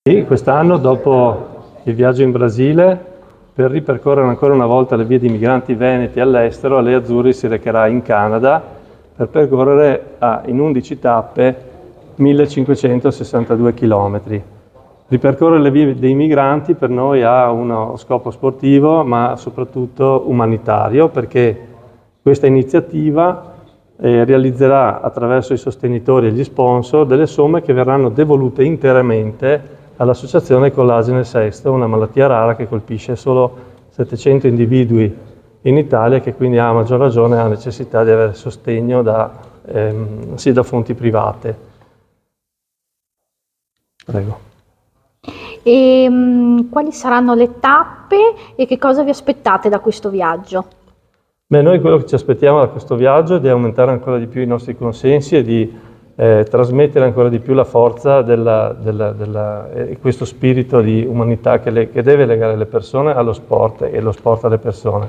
E quest'anno, dopo il viaggio in Brasile, per ripercorrere ancora una volta le vie di migranti veneti all'estero, Alé Azzurri si recherà in Canada per percorrere in 11 tappe 1562 km. Ripercorrere le vie dei migranti per noi ha uno scopo sportivo, ma soprattutto umanitario, perché questa iniziativa realizzerà attraverso i sostenitori e gli sponsor delle somme che verranno devolute interamente all'associazione Collagene Sesto, una malattia rara che colpisce solo 700 individui in Italia, che quindi a maggior ragione ha necessità di avere sostegno da fonti private. Prego. E quali saranno le tappe e che cosa vi aspettate da questo viaggio? Beh, noi quello che ci aspettiamo da questo viaggio è di aumentare ancora di più i nostri consensi e di trasmettere ancora di più la forza e questo spirito di umanità che deve legare le persone allo sport e lo sport alle persone.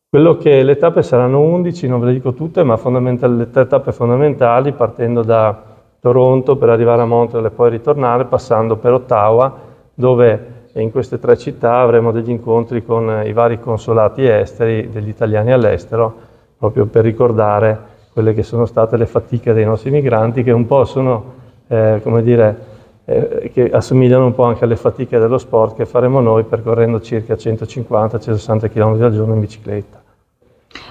Le tappe saranno 11, non ve le dico tutte, ma le 3 tappe fondamentali, partendo da Toronto per arrivare a Montreal e poi ritornare, passando per Ottawa, dove in queste 3 città avremo degli incontri con i vari consolati esteri degli italiani all'estero, proprio per ricordare quelle che sono state le fatiche dei nostri migranti, che un po' sono, che assomigliano un po' anche alle fatiche dello sport che faremo noi percorrendo circa 150-160 km al giorno in bicicletta.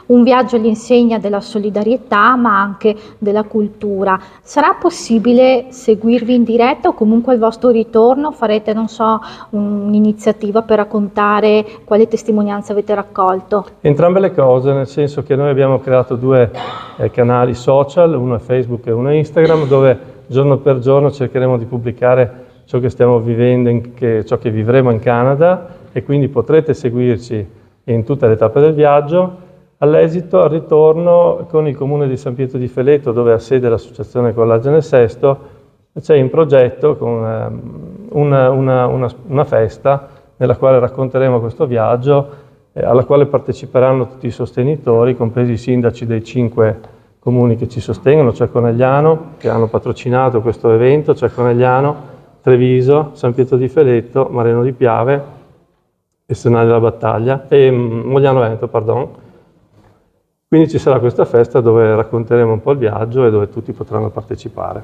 Un viaggio all'insegna della solidarietà, ma anche della cultura. Sarà possibile seguirvi in diretta o comunque al vostro ritorno farete, non so, un'iniziativa per raccontare quale testimonianza avete raccolto? Entrambe le cose, nel senso che noi abbiamo creato 2 canali social, uno è Facebook e uno è Instagram, dove giorno per giorno cercheremo di pubblicare ciò che stiamo vivendo, ciò che vivremo in Canada, e quindi potrete seguirci in tutte le tappe del viaggio. All'esito, al ritorno, con il comune di San Pietro di Feleto, dove ha sede l'associazione Collagene Sesto, c'è in progetto una festa nella quale racconteremo questo viaggio, alla quale parteciperanno tutti i sostenitori, compresi i sindaci dei 5 comuni che ci sostengono, cioè Conegliano, che hanno patrocinato questo evento, cioè Conegliano, Treviso, San Pietro di Feleto, Mareno di Piave e Senale della Battaglia, e Mogliano Veneto, pardon. Quindi ci sarà questa festa dove racconteremo un po' il viaggio e dove tutti potranno partecipare.